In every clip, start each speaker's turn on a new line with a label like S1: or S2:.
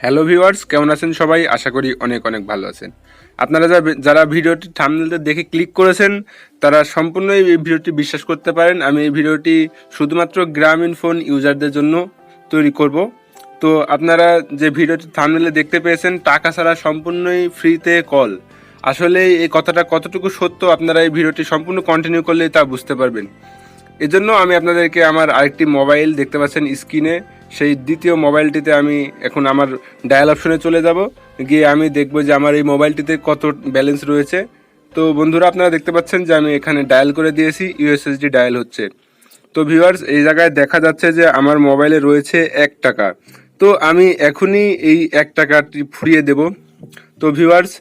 S1: Hello viewers, কেমন আছেন সবাই? আশা করি অনেক অনেক ভালো আছেন। আপনারা যারা ভিডিওটি থাম্বনেলটা দেখে ক্লিক করেছেন তারা সম্পূর্ণ এই ভিডিওটি বিশ্বাস করতে পারেন। আমি এই ভিডিওটি শুধুমাত্র গ্রামীণ ফোন ইউজারদের জন্য তৈরি করব। তো আপনারা যে ভিডিওটি থাম্বনেলে দেখতে পেয়েছেন টাকা ছাড়া সম্পূর্ণই ফ্রিতে কল, আসলে এই কথাটা কতটুকু সত্য আপনারা এই ভিডিওটি সম্পূর্ণ কন্টিনিউ করলেই তা বুঝতে পারবেন। এজন্য আমি আপনাদেরকে আমার আরেকটি মোবাইল দেখতে পাচ্ছেন স্ক্রিনে, সেই দ্বিতীয় মোবাইলটিতে আমি এখন আমার ডায়াল অপশনে চলে যাব, গিয়ে আমি দেখব যে আমার এই মোবাইলটিতে কত ব্যালেন্স রয়েছে। তো বন্ধুরা, আপনারা দেখতে পাচ্ছেন যে আমি এখানে ডায়াল করে দিয়েছি, ইউএসএসডি ডায়াল হচ্ছে। তো ভিউয়ার্স, এই জায়গায় দেখা যাচ্ছে যে আমার মোবাইলে রয়েছে 1 টাকা। তো আমি এখনই এই 1 টাকাটি ফুরিয়ে দেব। তো ভিউয়ার্স,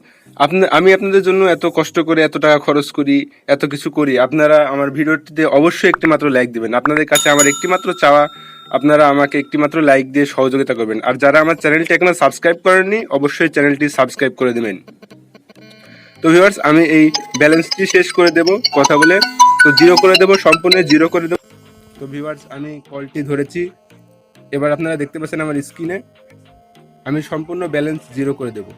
S1: আমি আপনাদের জন্য এত কষ্ট করে এত টাকা খরচ করি, এত কিছু করি, আপনারা আমার ভিডিওটিতে অবশ্যই একটিমাত্র লাইক দিবেন। আপনাদের কাছে আমার একটিমাত্র চাওয়া, আপনারা আমাকে একটিমাত্র লাইক দিয়ে সহযোগিতা করবেন। আর যারা আমার চ্যানেলটি এখনো সাবস্ক্রাইব করেননি অবশ্যই চ্যানেলটি সাবস্ক্রাইব করে দেবেন। তো ভিউয়ার্স, আমি এই ব্যালেন্সটি শেষ করে দেব কথা বলে, তো জিরো করে দেব, সম্পূর্ণ জিরো করে দেব। তো ভিউয়ার্স, আমি কলটি ধরেছি, এবার আপনারা দেখতে পাচ্ছেন আমার স্ক্রিনে আমি সম্পূর্ণ ব্যালেন্স জিরো করে দেব।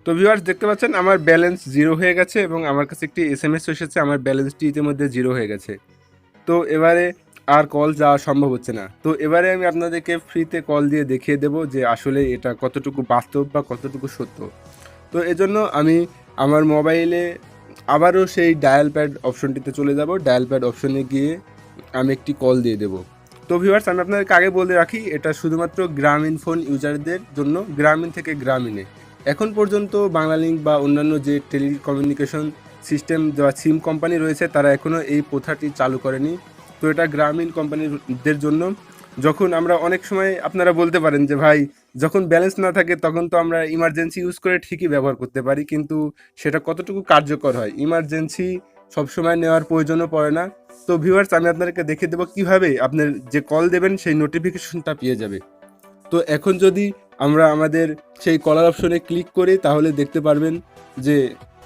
S1: তো ভিউয়ার্স, দেখতে পাচ্ছেন আমার ব্যালেন্স জিরো হয়ে গেছে এবং আমার কাছে একটি এসএমএস এসেছে আমার ব্যালেন্সটি ইতিমধ্যে জিরো হয়ে গেছে। তো এবারে আর কল যাওয়া সম্ভব হচ্ছে না। তো এবারে আমি আপনাদেরকে ফ্রিতে কল দিয়ে দেখিয়ে দেব যে আসলে এটা কতটুকু বাস্তব বা কতটুকু সত্য। তো এজন্য আমি আমার মোবাইলে আবারও সেই ডায়াল প্যাড অপশনটিতে চলে যাব। ডায়াল প্যাড অপশনে গিয়ে আমি একটি কল দিয়ে দেব। তো ভিউয়ার্স, আমি আপনাদেরকে আগে বলে রাখি, এটা শুধুমাত্র গ্রামীণ ফোন ইউজারদের জন্য, গ্রামীণ থেকে গ্রামীণে। এখন পর্যন্ত বাংলালিংক বা অন্যান্য যে টেলিকমিউনিকেশন সিস্টেম বা সিম কোম্পানি রয়েছে তারা এখনও এই প্রথাটি চালু করেনি। তো এটা গ্রামীণ কোম্পানিদের জন্য। যখন আমরা অনেক সময় আপনারা বলতে পারেন যে ভাই, যখন ব্যালেন্স না থাকে তখন তো আমরা ইমার্জেন্সি ইউজ করে ঠিকই ব্যবহার করতে পারি, কিন্তু সেটা কতটুকু কার্যকর হয়? ইমার্জেন্সি সবসময় নেওয়ার প্রয়োজনও পড়ে না। তো ভিউয়ার্স, আমি আপনাদেরকে দেখিয়ে দেবো কীভাবে আপনার যে কল দেবেন সেই নোটিফিকেশনটা পেয়ে যাবে। তো এখন যদি আমরা আমাদের সেই কলার অপশনে ক্লিক করি তাহলে দেখতে পারবেন যে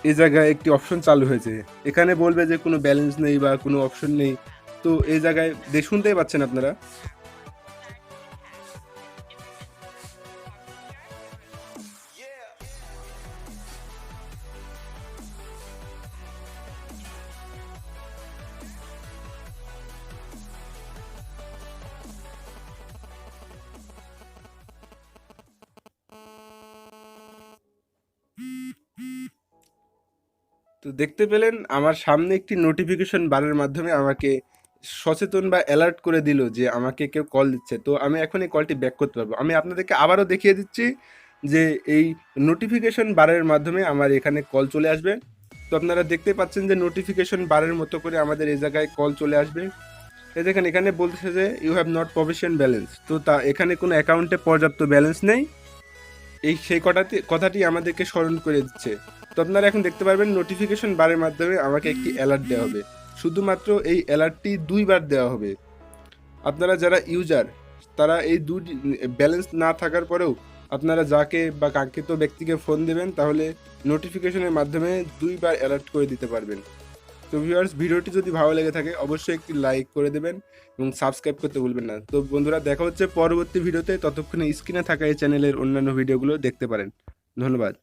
S1: এই জায়গায় একটি অপশন চালু হয়েছে। এখানে বলবে যে কোনো ব্যালেন্স নেই বা কোনো অপশন নেই। তো এই জায়গায় শুনতেই পাচ্ছেন আপনারা। তো দেখতে পেলেন আমার সামনে একটি নোটিফিকেশন বারের মাধ্যমে আমাকে সচেতন বা অ্যালার্ট করে দিল যে আমাকে কেউ কল দিচ্ছে। তো আমি এখন এই কলটি ব্যাক করতে পারবো। আমি আপনাদেরকে আবারও দেখিয়ে দিচ্ছি যে এই নোটিফিকেশন বারের মাধ্যমে আমার এখানে কল চলে আসবে। তো আপনারা দেখতে পাচ্ছেন যে নোটিফিকেশন বারের মতো করে আমাদের এই জায়গায় কল চলে আসবে। এই দেখেন, এখানে বলতেছে যে you have not provision balance. তো এখানে কোনো অ্যাকাউন্টে পর্যাপ্ত ব্যালেন্স নেই, সেই কথাটি আমাদেরকে স্মরণ করে দিচ্ছে। তো আপনারা এখন দেখতে পারবেন নোটিফিকেশন বারের মাধ্যমে আমাকে একটি অ্যালার্ট দেওয়া হবে। শুধুমাত্র এই অ্যালার্টটি 2বার দেওয়া হবে। আপনারা যারা ইউজার তারা এই ব্যালেন্স না থাকার পরেও আপনারা যাকে বা কাঙ্ক্ষিত ব্যক্তিকে ফোন দেবেন তাহলে নোটিফিকেশনের মাধ্যমে 2বার অ্যালার্ট করে দিতে পারবেন। তো ভিউয়ার্স, ভিডিওটি যদি ভালো লেগে থাকে অবশ্যই একটি লাইক করে দেবেন এবং সাবস্ক্রাইব করতে ভুলবেন না। তো বন্ধুরা, দেখা হচ্ছে পরবর্তী ভিডিওতে। ততক্ষণে স্ক্রিনে থাকা এই চ্যানেলের অন্যান্য ভিডিওগুলো দেখতে পারেন। ধন্যবাদ।